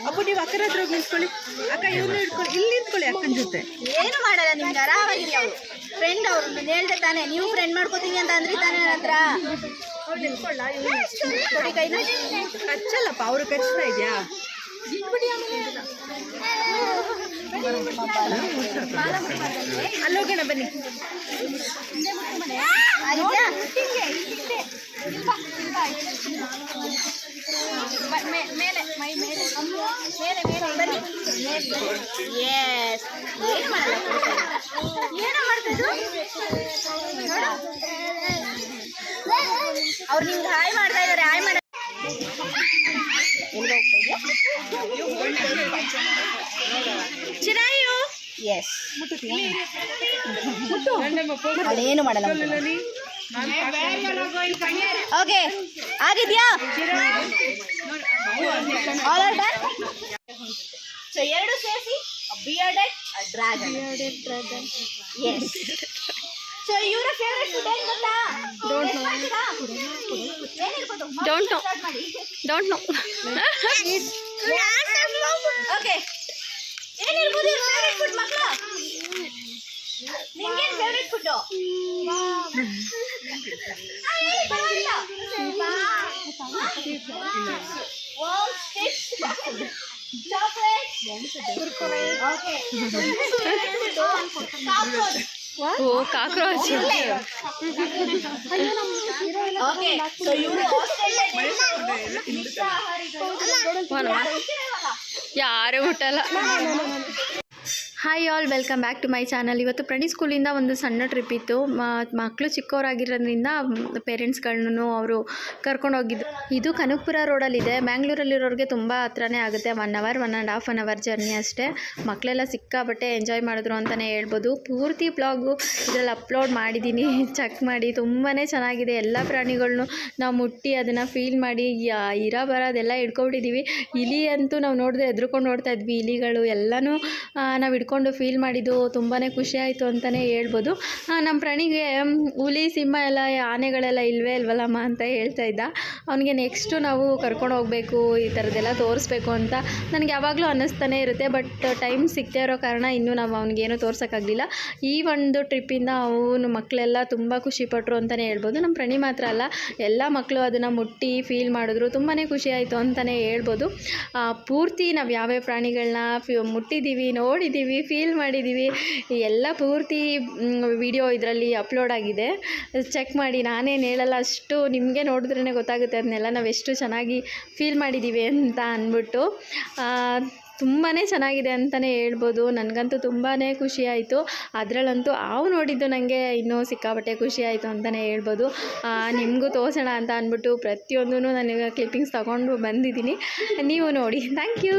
ಅಪ್ಪ ನೀವು ಅಕ್ಕನ ಹತ್ರ ಹೋಗಿ ನಿಂತ್ಕೊಳ್ಳಿ. ಅಕ್ಕ ಇವ್ರನ್ನ ಹಿಡ್ಕೊಳ್ಳಿ, ಇಲ್ಲಿ ನಿಂತ್ಕೊಳ್ಳಿ ಅಕ್ಕನ ಜೊತೆ. ಏನು ಮಾಡಲ್ಲ ನಿಮ್ಗೆ, ಆರಾಮಾಗಿರಿ. ಅವ್ರು ಫ್ರೆಂಡ್, ಅವ್ರು ಹೇಳ್ದೆ ತಾನೆ, ನೀವು ಫ್ರೆಂಡ್ ಮಾಡ್ಕೋತೀನಿ ಅಂತ ಅಂದ್ರಿ ತಾನೆ ನನ್ನ ಹತ್ರ. ಕೊಡಿ ಕೈನ. ಕಚ್ಚಲ್ಲಪ್ಪ, ಅವರು ಕಚ್ತಾ ಇದೆಯಾ? ಅಲ್ಲೋಗೋಣ ಬನ್ನಿ. ಮೇಲೆ ಮೈ ಮೇಲೆ ಮೇಲೆ ಮೇಲೆ ಬನ್ನಿ. ಎಸ್, ಏನು ಮಾಡಲ್ಲ, ಏನೋ ಮಾಡ್ತಿದ್ರು. ಅವ್ರು ನಿಮ್ಗೆ ಹಾಯ್ ಮಾಡ್ತಾ ಇದ್ದಾರೆ. ಹಾಯ್ ಮಾಡ ಚಿರಾಯು. ಎಸ್, ಅದೇನು ಮಾಡಲ್ಲ. ಓಕೆ, ಆಗಿದ್ಯಾ? All are done. ಸೊ ಎರಡು ಸೇರಿಸಿ ಬಿಯರ್ಡೆಡ್ ಡ್ರ್ಯಾಗನ್. ಎಸ್. ಸೊ ಇವರ ಫೇವರೇಟ್ ಫುಡ್ ಏನು ಗೊತ್ತಾ? Don't know. ಓಕೆ, ಏನಿರ್ಬೋದು ಇವ್ರ ಫೇವರೇಟ್ ಫುಡ್ ಮಕ್ಕಳು? ನಿಮ್ಗೇನು ಫೇವರೇಟ್ ಫುಡ್ಡು? ಓ, ಕಾಕ್ರೋಚ್. ಓಕೆ, ಸೊ ಇವರು ಯಾರು ಮುಟ್ಟಲ್ಲ. Hi all, welcome back to my channel. ಇವತ್ತು ಪ್ರಣಿ ಸ್ಕೂಲಿಂದ ಒಂದು ಸಣ್ಣ ಟ್ರಿಪ್ ಇತ್ತು. ಮಕ್ಕಳು ಚಿಕ್ಕವರಾಗಿರೋದ್ರಿಂದ ಪೇರೆಂಟ್ಸ್ಗಳನ್ನು ಅವರು ಕರ್ಕೊಂಡೋಗಿದ್ದು. ಇದು ಕನಕಪುರ ರೋಡಲ್ಲಿದೆ. ಬ್ಯಾಂಗ್ಳೂರಲ್ಲಿರೋರಿಗೆ ತುಂಬ ಹತ್ರನೇ ಆಗುತ್ತೆ. 1 ಅವರ್ 1.5 ಅವರ್ ಜರ್ನಿ ಅಷ್ಟೇ. ಮಕ್ಕಳೆಲ್ಲ ಸಿಕ್ಕಾಬಟ್ಟೆ ಎಂಜಾಯ್ ಮಾಡಿದ್ರು ಅಂತಲೇ ಹೇಳ್ಬೋದು. ಪೂರ್ತಿ ಬ್ಲಾಗು ಇದರಲ್ಲಿ ಅಪ್ಲೋಡ್ ಮಾಡಿದ್ದೀನಿ, ಚೆಕ್ ಮಾಡಿ. ತುಂಬಾ ಚೆನ್ನಾಗಿದೆ. ಎಲ್ಲ ಪ್ರಾಣಿಗಳನ್ನೂ ನಾವು ಮುಟ್ಟಿ ಅದನ್ನು ಫೀಲ್ ಮಾಡಿ ಇರೋ ಬರೋದೆಲ್ಲ ಹಿಡ್ಕೊಬಿಟ್ಟಿದ್ದೀವಿ. ಇಲಿ ಅಂತೂ ನಾವು ನೋಡಿದ್ರೆ ಎದ್ರುಕೊಂಡು ನೋಡ್ತಾ ಇದ್ವಿ. ಇಲಿಗಳು ಎಲ್ಲನೂ ನಾವು ಹಿಡ್ಕೊಂಡು ಫೀಲ್ ಮಾಡಿದ್ದು ತುಂಬಾ ಖುಷಿ ಆಯಿತು ಅಂತಲೇ ಹೇಳ್ಬೋದು. ನಮ್ಮ ಪ್ರಾಣಿಗೆ ಹುಲಿ, ಸಿಂಹ ಎಲ್ಲ, ಆನೆಗಳೆಲ್ಲ ಇಲ್ವಲ್ಲಮ್ಮ ಅಂತ ಹೇಳ್ತಾ ಇದ್ದ. ಅವನಿಗೆ ನೆಕ್ಸ್ಟು ನಾವು ಕರ್ಕೊಂಡು ಹೋಗಬೇಕು, ಈ ಥರದ್ದೆಲ್ಲ ತೋರಿಸ್ಬೇಕು ಅಂತ ನನಗೆ ಯಾವಾಗಲೂ ಅನ್ನಿಸ್ತಾನೆ ಇರುತ್ತೆ. ಬಟ್ ಟೈಮ್ ಸಿಗದೇ ಇರೋ ಕಾರಣ ಇನ್ನೂ ನಾವು ಅವ್ನಿಗೇನು ತೋರ್ಸೋಕ್ಕಾಗಲಿಲ್ಲ. ಈ ಒಂದು ಟ್ರಿಪ್ಪಿಂದ ಅವನು ಮಕ್ಕಳೆಲ್ಲ ತುಂಬ ಖುಷಿಪಟ್ಟರು ಅಂತಲೇ ಹೇಳ್ಬೋದು. ನಮ್ಮ ಪ್ರಾಣಿ ಮಾತ್ರ ಅಲ್ಲ, ಎಲ್ಲ ಮಕ್ಕಳು ಅದನ್ನು ಮುಟ್ಟಿ ಫೀಲ್ ಮಾಡಿದ್ರು. ತುಂಬಾ ಖುಷಿ ಆಯಿತು ಅಂತಲೇ ಹೇಳ್ಬೋದು. ಪೂರ್ತಿ ನಾವು ಯಾವ್ಯಾವ ಪ್ರಾಣಿಗಳನ್ನ ಮುಟ್ಟಿದ್ದೀವಿ, ನೋಡಿದ್ದೀವಿ, ಫೀಲ್ ಮಾಡಿದ್ದೀವಿ, ಎಲ್ಲ ಪೂರ್ತಿ ವಿಡಿಯೋ ಇದರಲ್ಲಿ ಅಪ್ಲೋಡ್ ಆಗಿದೆ. ಚೆಕ್ ಮಾಡಿ. ನಾನೇನು ಹೇಳಲ್ಲ, ಅಷ್ಟು ನಿಮಗೆ ನೋಡಿದ್ರೇ ಗೊತ್ತಾಗುತ್ತೆ ಅದನ್ನೆಲ್ಲ ನಾವು ಎಷ್ಟು ಚೆನ್ನಾಗಿ ಫೀಲ್ ಮಾಡಿದ್ದೀವಿ ಅಂತ ಅಂದ್ಬಿಟ್ಟು. ತುಂಬಾ ಚೆನ್ನಾಗಿದೆ ಅಂತಲೇ ಹೇಳ್ಬೋದು. ನನಗಂತೂ ತುಂಬಾ ಖುಷಿ ಆಯಿತು. ಅದರಲ್ಲಂತೂ ಹಾವು ನೋಡಿದ್ದು ನನಗೆ ಇನ್ನೂ ಸಿಕ್ಕಾಪಟ್ಟೆ ಖುಷಿ ಆಯಿತು ಅಂತಲೇ ಹೇಳ್ಬೋದು. ನಿಮಗೂ ತೋರಿಸೋಣ ಅಂತ ಅಂದ್ಬಿಟ್ಟು ಪ್ರತಿಯೊಂದೂ ನನಗೆ ಕ್ಲಿಪ್ಪಿಂಗ್ಸ್ ತೊಗೊಂಡು ಬಂದಿದ್ದೀನಿ. ನೀವು ನೋಡಿ. Thank you.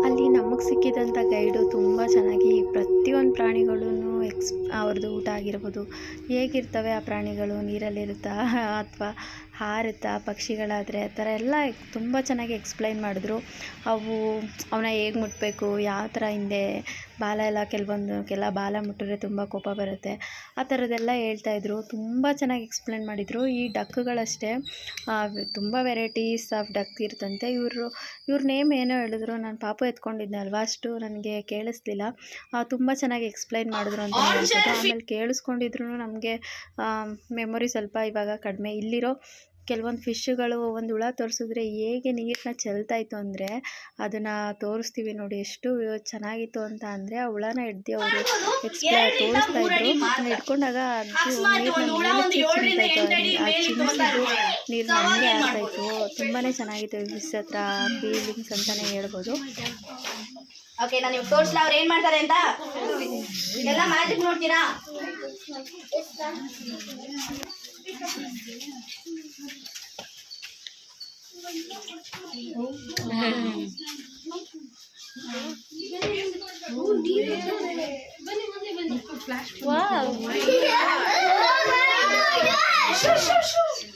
ಅಲ್ಲಿ ನಮಗೆ ಸಿಕ್ಕಿದಂಥ ಗೈಡು ತುಂಬ ಚೆನ್ನಾಗಿ ಪ್ರತಿಯೊಂದು ಪ್ರಾಣಿಗಳೂ ಅವ್ರದ್ದು ಊಟ ಆಗಿರ್ಬೋದು, ಹೇಗಿರ್ತವೆ ಆ ಪ್ರಾಣಿಗಳು, ನೀರಲ್ಲಿರುತ್ತಾ ಅಥವಾ ಹಾರುತ್ತಾ, ಪಕ್ಷಿಗಳಾದರೆ ಆ ಥರ ಎಲ್ಲ ತುಂಬ ಚೆನ್ನಾಗಿ ಎಕ್ಸ್ಪ್ಲೈನ್ ಮಾಡಿದ್ರು. ಅವನ್ನ ಹೇಗೆ ಮುಟ್ಟಬೇಕು, ಯಾವ ಥರ ಹಿಂದೆ ಬಾಲ ಎಲ್ಲ ಕೆಲವೊಂದಕ್ಕೆಲ್ಲ ಬಾಲ ಮುಟ್ಟಿದ್ರೆ ತುಂಬ ಕೋಪ ಬರುತ್ತೆ, ಆ ಥರದ್ದೆಲ್ಲ ಹೇಳ್ತಾಯಿದ್ರು. ತುಂಬ ಚೆನ್ನಾಗಿ ಎಕ್ಸ್ಪ್ಲೈನ್ ಮಾಡಿದರು. ಈ ಡಕ್ಗಳಷ್ಟೇ ತುಂಬ ವೆರೈಟೀಸ್ ಆಫ್ ಡಕ್ ಇರ್ತಂತೆ. ಇವ್ರ ನೇಮ್ ಏನೋ ಹೇಳಿದ್ರು, ನಾನು ಪಾಪು ಎತ್ಕೊಂಡಿದ್ದೆ ಅಲ್ವಾ, ಅಷ್ಟು ನನಗೆ ಕೇಳಿಸ್ಲಿಲ್ಲ. ತುಂಬ ಚೆನ್ನಾಗಿ ಎಕ್ಸ್ಪ್ಲೈನ್ ಮಾಡಿದ್ರು ಅಂತ ಹೇಳ್ಬೋದು. ಆಮೇಲೆ ಕೇಳಿಸ್ಕೊಂಡಿದ್ರು ನಮಗೆ ಮೆಮೊರಿ ಸ್ವಲ್ಪ ಇವಾಗ ಕಡಿಮೆ. ಇಲ್ಲಿರೋ ಕೆಲವೊಂದು ಫಿಶ್ಗಳು ಒಂದು ಹುಳ ತೋರಿಸಿದ್ರೆ ಹೇಗೆ ನೀರನ್ನ ಚೆಲ್ತಾಯಿತ್ತು ಅಂದರೆ ಅದನ್ನು ತೋರಿಸ್ತೀವಿ ನೋಡಿ, ಎಷ್ಟು ಚೆನ್ನಾಗಿತ್ತು ಅಂತ ಅಂದರೆ ಆ ಹುಳನ ಹಿಡ್ದು ಅವರು ತೋರಿಸ್ತಾ ಇದ್ರು. ಹಿಡ್ಕೊಂಡಾಗ ಅದು ನೀರು ನಮಗೆ ಆಗ್ತಾಯಿತ್ತು. ತುಂಬಾ ಚೆನ್ನಾಗಿತ್ತು. ಫಿಶ್ ಹತ್ರ ಫೀಲಿಂಗ್ಸ್ ಅಂತಲೇ ಹೇಳ್ಬೋದು. ಓಕೆ, ನಾನು ಇವಾಗ ತೋರಿಸ್ಲಾ ಅವ್ರು ಏನ್ ಮಾಡ್ತಾರೆ ಅಂತ. ಎಲ್ಲ ಮ್ಯಾಜಿಕ್ ನೋಡ್ತೀರಾ?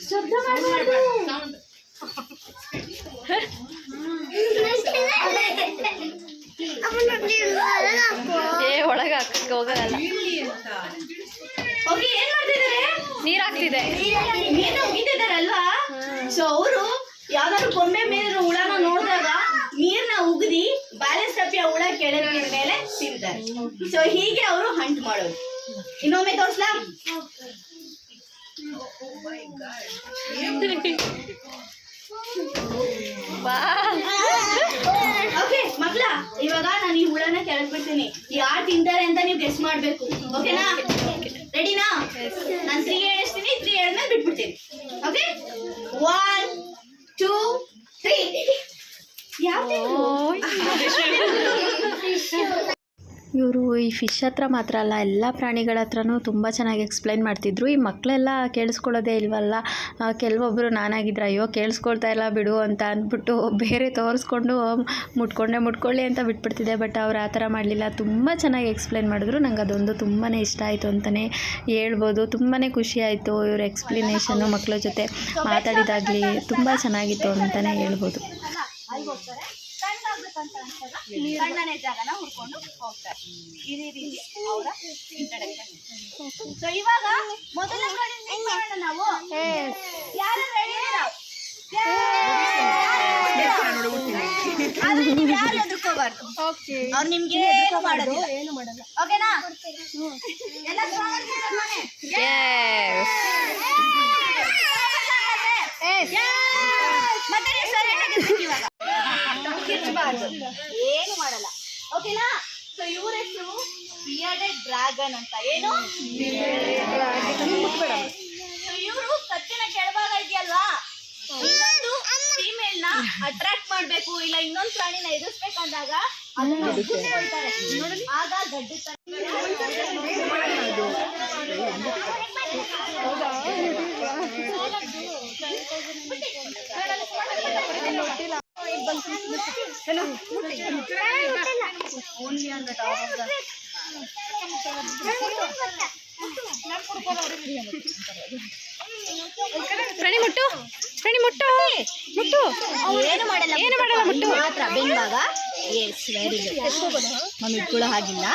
ಶಬ್ದ ಮಾಡಬಾರ್ದು. ಒಳಗೆ ಹಾಕಕ್ಕೆ ಹೋಗಲ್ಲ. ಓಕೆ, ಏನ್ ಮಾಡ್ತಿದ್ದಾರೆ? ನೀರ್ ಹಾಕ್ತಿದೆ. ನೀರು ಉಗಿತಿದಾರಲ್ವಾ? ಸೊ ಅವರು ಯಾವ್ದಾದ್ರು ಕೊಂಬೆ ಮೇಲೆ ಹುಳನ ನೋಡಿದಾಗ ನೀರ್ನ ಉಗ್ದಿ ಬ್ಯಾಲೆನ್ಸ್ ತಪ್ಪಿ ಆ ಹುಳ ಕೆಳಗೆ ಮೇಲೆ ತಿಂತಾರೆ. ಸೊ ಹೀಗೆ ಅವರು ಹಂಟ್ ಮಾಡೋದು. ಇನ್ನೊಮ್ಮೆ ತೋರ್ಸ್ಲಾ? ಓಕೆ ಮಕ್ಳ, ಇವಾಗ ಕೆಳಗ್ ಬಿಡ್ತೀನಿ. ಯಾರು ತಿಂತಾರೆ ಅಂತ ನೀವು ಗೆಸ್ ಮಾಡ್ಬೇಕು. ಓಕೆನಾ? ರೆಡಿನಾ? ನಾನು 3 ಹೇಳಿಸ್ತೀನಿ, 3 ಹೇಳಿದ್ಮೇಲೆ ಬಿಟ್ಬಿಡ್ತೀನಿ. ಓಕೆ? 1 2 3. ಇವರು ಈ ಫಿಶ್ ಹತ್ರ ಮಾತ್ರ ಅಲ್ಲ, ಎಲ್ಲ ಪ್ರಾಣಿಗಳ ಹತ್ರನೂ ತುಂಬ ಚೆನ್ನಾಗಿ ಎಕ್ಸ್ಪ್ಲೈನ್ ಮಾಡ್ತಿದ್ರು. ಈ ಮಕ್ಕಳೆಲ್ಲ ಕೇಳಿಸ್ಕೊಳ್ಳೋದೇ ಇಲ್ವಲ್ಲ. ಕೆಲವೊಬ್ಬರು ನಾನಾಗಿದ್ರೆ ಅಯ್ಯೋ ಕೇಳಿಸ್ಕೊಳ್ತಾ ಇಲ್ಲ ಬಿಡು ಅಂತ ಅಂದ್ಬಿಟ್ಟು ಬೇರೆ ತೋರಿಸ್ಕೊಂಡು ಮುಟ್ಕೊಳ್ಳಿ ಅಂತ ಬಿಟ್ಬಿಡ್ತಿದ್ದೆ. ಬಟ್ ಅವ್ರು ಆ ಥರ ಮಾಡಲಿಲ್ಲ, ತುಂಬ ಚೆನ್ನಾಗಿ ಎಕ್ಸ್ಪ್ಲೈನ್ ಮಾಡಿದ್ರು. ನಂಗೆ ಅದೊಂದು ತುಂಬಾ ಇಷ್ಟ ಆಯಿತು ಅಂತಲೇ ಹೇಳ್ಬೋದು. ತುಂಬಾ ಖುಷಿ ಆಯಿತು ಇವ್ರ ಎಕ್ಸ್ಪ್ಲನೇಷನ್ನು. ಮಕ್ಕಳ ಜೊತೆ ಮಾತಾಡಿದಾಗಲಿ ತುಂಬ ಚೆನ್ನಾಗಿತ್ತು ಅಂತಲೇ ಹೇಳ್ಬೋದು. ಅಲ್ಲಿ ಹೋಗ್ತಾರೆ, ಕಣ್ಣಾಗ್ಬೇಕಂತ ಅನ್ಸಾಗ ಕಣ್ಣನೇ ಜಾಗನ ಹುಡ್ಕೊಂಡು ಹೋಗ್ತಾರೆ. ಇದೇ ರೀತಿ ಅವರ ಇಂಟ್ರಡಕ್ಷನ್. ಸೊ ಇವಾಗ ಮೊದಲ ಕಡೆ ಮಾಡೋಣ ನಾವು. ಯಾರು ರೆಡಿ? ಆದ್ರೆ ನೀವು ಯಾರು ಎದುರ್ಕೋಬಾರ್ದು. ಅವ್ರು ನಿಮ್ಗೆ ಏನು ಮಾಡೋದಿಲ್ಲ. ಓಕೆನಾ? ಎಲ್ಲ ಮತ್ತೆ ನೀವು ಸರಿ ಇವಾಗ ಕಿರ್ಚಬಾರ್ದು, ಏನು ಮಾಡಲ್ಲ. ಓಕೆನಾ? ಸೊ ಇವ್ರ ಹೆಸರು ಬಿಯರ್ಡೆಡ್ ಡ್ರ್ಯಾಗನ್ ಅಂತ. ಏನು? ಇವರು ಕತ್ತಿನ ಕೆಳಭಾಗ ಇದೆಯಲ್ವಾ, ಇನ್ನೊಂದು ಫೀಮೇಲ್ ನ ಅಟ್ರಾಕ್ಟ್ ಮಾಡ್ಬೇಕು, ಇಲ್ಲ ಇನ್ನೊಂದು ಪ್ರಾಣಿನ ಎದುರಿಸ್ಬೇಕಂದಾಗ ಅದನ್ನ ಉಗಿಸ್ಕೊಳ್ತಾರೆ. ಆಗ ಗಡ್ಡೆ ಪ್ರಾಣಿ ಮುಟ್ಟು ಏನು ಮಾಡಲ್ಲ ಮುಟ್ಟು ಮಾತ್ರ ಬೆನ್ಭಾಗ. Yes, very good mummy. ಇಟ್ಕೊಳ್ಳೋ ಹಾಗಿಲ್ಲ.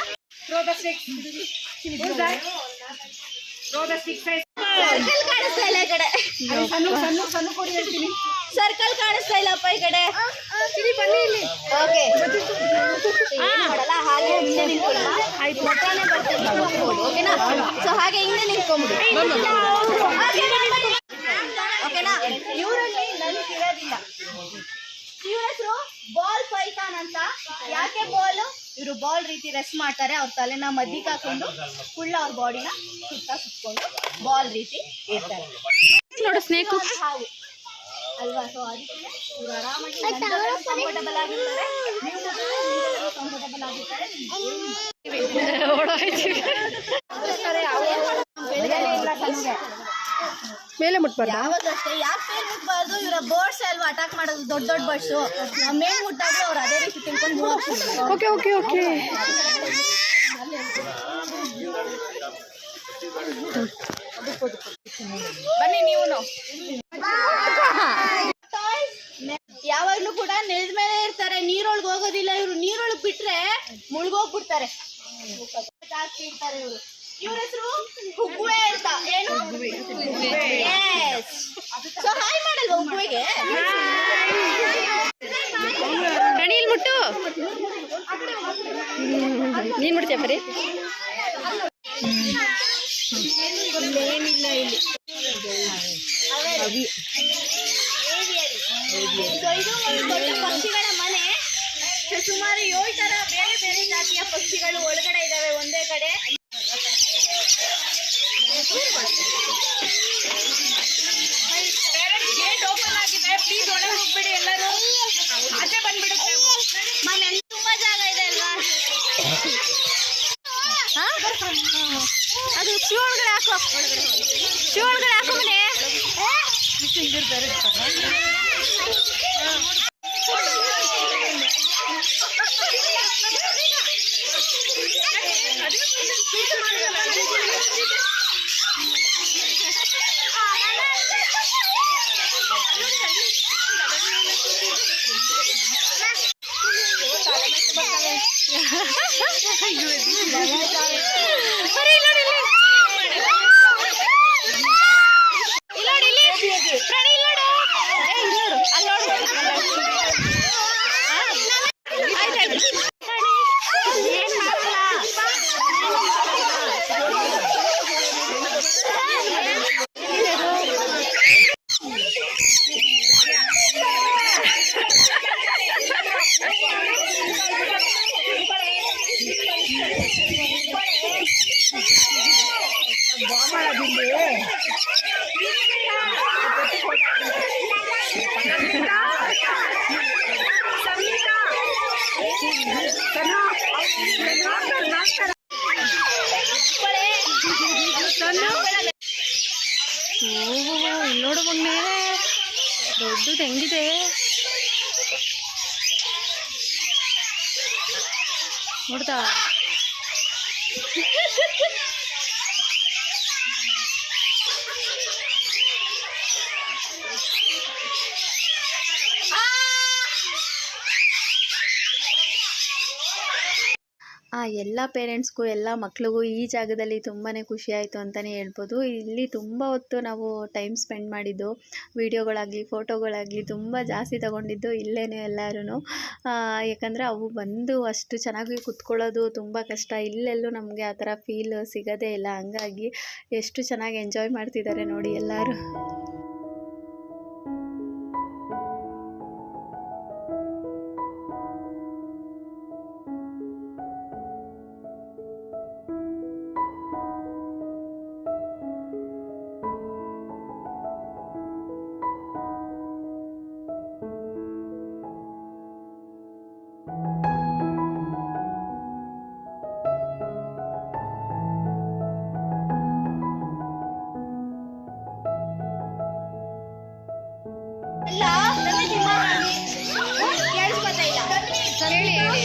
ಸರ್ಕಲ್ ಕಾಣಿಸ್ತಾ ಇಲ್ಲ ಈ ಕಡೆ. ಸರ್ಕಲ್ ಕಾಣಿಸ್ತಾ ಇಲ್ಲಪ್ಪ ಈ ಕಡೆ. ಓಕೆ, ಏನು ಮಾಡಲ್ಲ, ಹಾಗೆ ಹಿಂದೆ ನಿಂತ್ಕೊಳ್ಳಲ್ಲ. ಮತ್ತಾನೆ ಬರ್ತದೆ ಹೋಗ್ಬೋದು. ಓಕೆನಾ? ಸೊ ಹಾಗೆ ಹಿಂದೆ ನಿಂತ್ಕೊಂಡ್ಬಿಡಿ. ಓಕೆನಾ? ಇವರಲ್ಲಿ ನನಗೆ ಇರೋದಿಲ್ಲ. ಇವ್ರ ಹೆಸರು ಬಾಲ್ ಪೈಥಾನ್ ಅಂತ. ಯಾಕೆ ಬಾಲ್? ಇವರು ಬಾಲ್ ರೀತಿ ರೆಸ್ಟ್ ಮಾಡ್ತಾರೆ. ಅವ್ರ ತಲೆನ ಮಧ್ಯಕ್ಕೆ ಹಾಕೊಂಡು ಫುಲ್ ಅವ್ರ ಬಾಡಿನ ಸುತ್ಕೊಂಡು ಬಾಲ್ ರೀತಿ ಇರ್ತಾರೆ. ನೋಡು ಸ್ನೇಕ್ ಹಾವು ಅಲ್ವಾ? ಸೊ ಅದಕ್ಕೆ ಇವರು ಆರಾಮಾಗಿ ಕಂಫರ್ಟಬಲ್ ಆಗಿರ್ತಾರೆ. ನೀವು ಕಂಫರ್ಟಬಲ್ ಆಗಿರ್ತಾರೆ. ಮೇಲೆ ಮುಟ್ಬಾರ್ದು. ಯಾವತ್ತಷ್ಟೇ ಯಾಕೆ ಮೇಲ್ ಮುಟ್ಬಾರ್ದು? ಇವರ ಬರ್ಡ್ಸ್ ಅಲ್ವಾ ಅಟ್ಯಾಕ್ ಮಾಡೋದು, ದೊಡ್ಡ ಬರ್ಡ್ಸ್. ಮೇಲ್ ಮುಟ್ಟಾದ್ರೆ ಅವ್ರು ಅದೇ ರೀತಿ ತಿಳ್ಕೊಂಡು ಹೋಗ್ತಾರೆ. Okay okay okay. ಬನ್ನಿ ನೀವು. ಯಾವಾಗ್ಲೂ ಕೂಡ ನೆಲದ ಮೇಲೆ ಇರ್ತಾರೆ, ನೀರೊಳಗೆ ಹೋಗೋದಿಲ್ಲ. ಇವರು ನೀರೊಳಗೆ ಬಿಟ್ರೆ ಮುಳುಗೋಗ್ಬಿಡ್ತಾರೆ. ಇರ್ತಾರೆ ಇವರು. ಇವ್ರ ಹೆಸರು ಹುಗ್ಗುವೆ ಅಂತ. ಏನು? ಸೊ ಹಾಯ್ ಮಾಡಲ್ವಾ ಹುಗ್ಗುವೆಗೆ? ಪ್ರಾಣಿಲ್ ಮುಟ್ಟು. ನೀನ್ ಮುಟ್ತೀಯ ಬರೀ? ಏನಿಲ್ಲ ಇಲ್ಲಿ. ಸೊ ಇದು ಒಂದು ದೊಡ್ಡ ಪಕ್ಷಿಗಳ ಮನೆ. ಸುಮಾರು 7 ತರ ಬೇರೆ ಬೇರೆ ಜಾತಿಯ ಪಕ್ಷಿಗಳು ಒಳಗಡೆ ಇದಾವೆ ಒಂದೇ ಕಡೆ. ಗೇಟ್ ಓಪನ್ ಆಗಿದೆ, ಪ್ಲೀಸ್ ಒಳಗೆ ಹೋಗ್ಬಿಡಿ ಎಲ್ಲರೂ. ಆಚೆ ಬಂದ್ಬಿಡುತ್ತೆ. ಮನೇಲಿ ತುಂಬಾ ಜಾಗ ಇದೆ ಅಲ್ವಾ? ಅದು ಶೂ ಒಳಗಡೆ ಹಾಕೋ, ಶೂ ಒಳಗಡೆ ಹಾಕೋ ಮನೆ. ಓಹೋ ಇಲ್ಲಿ ನೋಡು ಮಗ್ನೆ ದೊಡ್ಡದು ಹೆಂಗಿದೆ. ನೋಡ್ತಾ ಎಲ್ಲ ಪೇರೆಂಟ್ಸ್ಗೂ ಎಲ್ಲ ಮಕ್ಳಿಗೂ ಈ ಜಾಗದಲ್ಲಿ ತುಂಬಾ ಖುಷಿ ಆಯಿತು ಅಂತಲೇ ಹೇಳ್ಬೋದು. ಇಲ್ಲಿ ತುಂಬ ಹೊತ್ತು ನಾವು ಟೈಮ್ ಸ್ಪೆಂಡ್ ಮಾಡಿದ್ದು, ವೀಡಿಯೋಗಳಾಗಲಿ ಫೋಟೋಗಳಾಗಲಿ ತುಂಬ ಜಾಸ್ತಿ ತಗೊಂಡಿದ್ದು ಇಲ್ಲೇ ಎಲ್ಲರೂ. ಯಾಕಂದರೆ ಅವು ಬಂದು ಅಷ್ಟು ಚೆನ್ನಾಗಿ ಕುತ್ಕೊಳ್ಳೋದು ತುಂಬ ಕಷ್ಟ, ಇಲ್ಲೆಲ್ಲೂ ನಮಗೆ ಆ ಥರ ಫೀಲ್ ಸಿಗೋದೇ ಇಲ್ಲ. ಹಂಗಾಗಿ ಎಷ್ಟು ಚೆನ್ನಾಗಿ ಎಂಜಾಯ್ ಮಾಡ್ತಿದ್ದಾರೆ ನೋಡಿ ಎಲ್ಲರೂ. ಕೇಳಿಸ್ಕೊತಾ ಇಲ್ಲ. ಹೇಳಿ ಹೇಳಿ.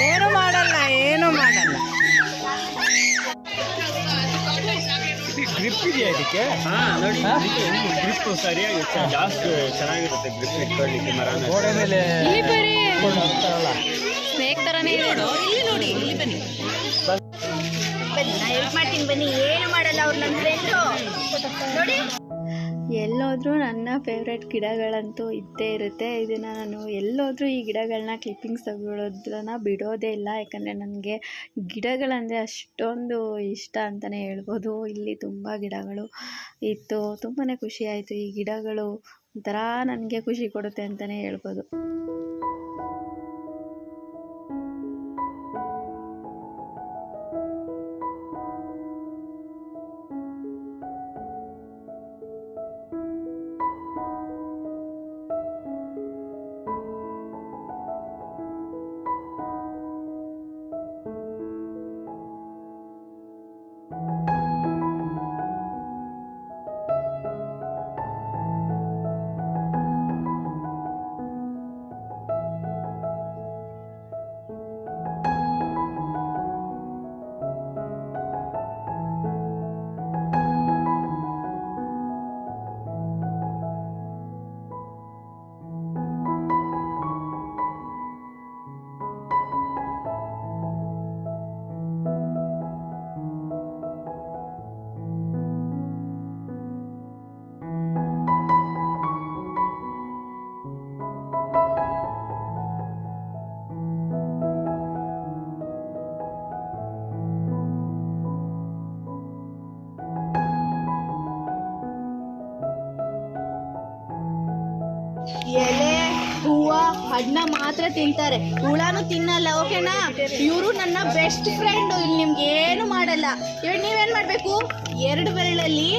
ಏನು ಮಾಡಲ್ಲ, ಏನು ಮಾಡಲ್ಲ. ಗ್ರಿಪ್ ಇದೆಯಾ ಇದಕ್ಕೆ? ನೋಡಿ ಗ್ರಿಪ್ ಸರಿಯಾಗಿ ಜಾಸ್ತಿ ಚೆನ್ನಾಗಿರುತ್ತೆ ಗ್ರಿಪ್ ಇಟ್ಕೊಳ್ಳಿಕ್ಕೆ ಮರನ. ಗೋಡೆ ಮೇಲೆ ಸ್ನೇಕ್ ಥರನೇ ಇದೆ. ಇಲ್ಲಿ ನೋಡಿ, ಇಲ್ಲಿ ಬನ್ನಿ ಬನ್ನಿ, ನಾ ಹೆಲ್ಪ್ ಮಾಡ್ತೀನಿ ಬನ್ನಿ. ಏನು ಮಾಡಲ್ಲ ಅವ್ರು ನನ್ನ ಫ್ರೆಂಡು ನೋಡಿ. ಎಲ್ಲೋದ್ರೂ ನನ್ನ ಫೇವ್ರೆಟ್ ಗಿಡಗಳಂತೂ ಇದ್ದೇ ಇರುತ್ತೆ. ಇದನ್ನು ನಾನು ಎಲ್ಲೋದ್ರೂ ಈ ಗಿಡಗಳನ್ನ ಕ್ಲಿಪ್ಪಿಂಗ್ಸ್ ತಗೊಳ್ಳೋದನ್ನ ಬಿಡೋದೇ ಇಲ್ಲ. ಯಾಕಂದರೆ ನನಗೆ ಗಿಡಗಳಂದರೆ ಅಷ್ಟೊಂದು ಇಷ್ಟ ಅಂತಲೇ ಹೇಳ್ಬೋದು. ಇಲ್ಲಿ ತುಂಬ ಗಿಡಗಳು ಇತ್ತು, ತುಂಬಾ ಖುಷಿ ಆಯಿತು. ಈ ಗಿಡಗಳು ಒಂಥರ ನನಗೆ ಖುಷಿ ಕೊಡುತ್ತೆ ಅಂತಲೇ ಹೇಳ್ಬೋದು. ಹಣ್ಣು ಮಾತ್ರ ತಿಂತಾರೆ, ಹುಳಾನು ತಿನ್ನಲ್ಲ. ಓಕೆನಾ? ಇವರು ನನ್ನ ಬೆಸ್ಟ್ ಫ್ರೆಂಡ್, ಇಲ್ಲಿ ನಿಮ್ಗೆ ಏನು ಮಾಡಲ್ಲ. ಇವಾಗ ನೀವೇನ್ ಮಾಡ್ಬೇಕು, 2 ಬೆರಳಲ್ಲಿ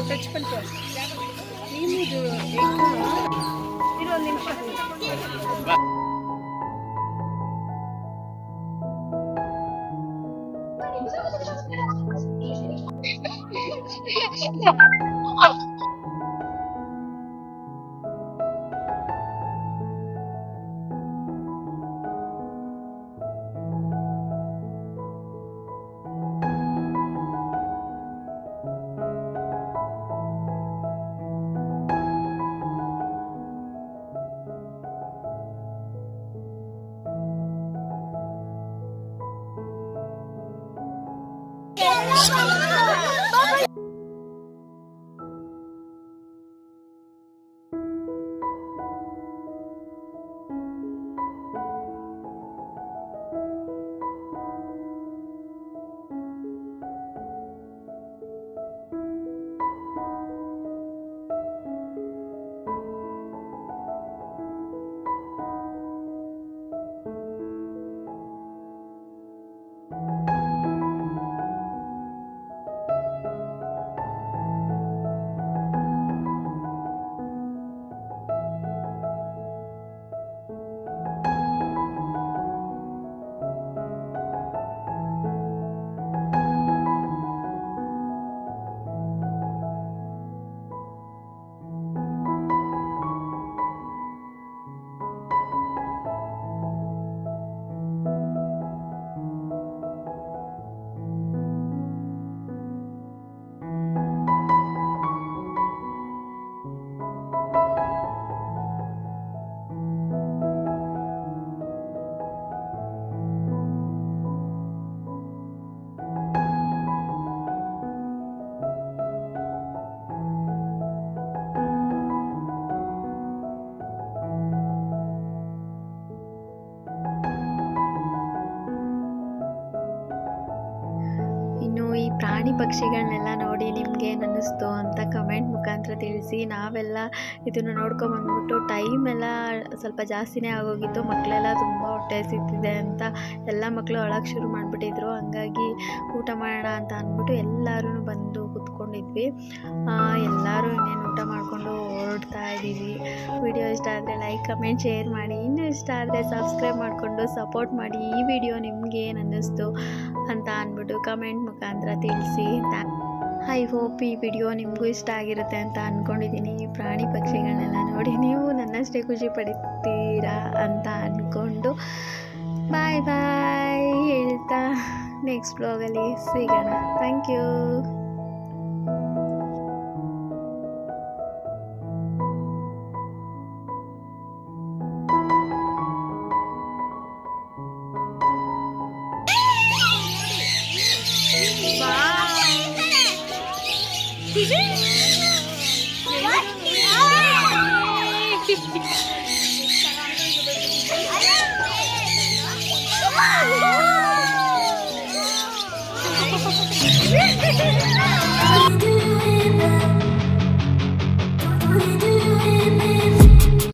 ಟಚ್ ಪಂಚು ಇದು ಒಂದು ನಿಮಿಷ. ಪ್ರಾಣಿ ಪಕ್ಷಿಗಳನ್ನೆಲ್ಲ ನೋಡಿ ನಿಮಗೆ ಅನ್ನಿಸ್ತು ಅಂತ ಕಮೆಂಟ್ ಮುಖಾಂತರ ತಿಳಿಸಿ. ನಾವೆಲ್ಲ ಇದನ್ನು ನೋಡ್ಕೊಂಬಂದ್ಬಿಟ್ಟು ಟೈಮ್ ಎಲ್ಲ ಸ್ವಲ್ಪ ಜಾಸ್ತಿನೇ ಆಗೋಗಿತ್ತು. ಮಕ್ಕಳೆಲ್ಲ ತುಂಬ ಹೊಟ್ಟೆ ಹಸಿತಿದೆ ಅಂತ ಎಲ್ಲ ಮಕ್ಕಳು ಅಳೋಕ್ಕೆ ಶುರು ಮಾಡಿಬಿಟ್ಟಿದ್ರು. ಹಂಗಾಗಿ ಊಟ ಮಾಡೋಣ ಅಂತ ಅಂದ್ಬಿಟ್ಟು ಎಲ್ಲರೂ ಬಂದು ಕೂತ್ಕೊಂಡಿದ್ವಿ. ಎಲ್ಲರೂ ಇನ್ನೇನು ಊಟ ಮಾಡಿಕೊಂಡು ಹೊರಡ್ತಾ ಇದ್ದೀವಿ. ವಿಡಿಯೋ ಇಷ್ಟ ಆದರೆ ಲೈಕ್ ಕಮೆಂಟ್ ಶೇರ್ ಮಾಡಿ, ಇನ್ನೂ ಇಷ್ಟ ಆದರೆ ಸಬ್ಸ್ಕ್ರೈಬ್ ಮಾಡಿಕೊಂಡು ಸಪೋರ್ಟ್ ಮಾಡಿ. ಈ ವಿಡಿಯೋ ನಿಮ್ಗೆ ಏನು ಅನ್ನಿಸ್ತು ಅಂತ ಅಂದ್ಬಿಟ್ಟು ಕಮೆಂಟ್ ಮುಖಾಂತರ ತಿಳಿಸಿ. ಐ ಹೋಪ್ ಈ ವಿಡಿಯೋ ನಿಮಗೂ ಇಷ್ಟ ಆಗಿರುತ್ತೆ ಅಂತ ಅಂದ್ಕೊಂಡಿದ್ದೀನಿ. ಪ್ರಾಣಿ ಪಕ್ಷಿಗಳನ್ನೆಲ್ಲ ನೋಡಿ ನೀವು ನನ್ನಷ್ಟೇ ಖುಷಿ ಪಡ್ತೀರಾ ಅಂತ ಅಂದ್ಕೊಂಡು ಬಾಯ್ ಬಾಯ್ ಹೇಳ್ತಾ ನೆಕ್ಸ್ಟ್ ಬ್ಲಾಗಲ್ಲಿ ಸಿಗೋಣ. Thank you. Wow.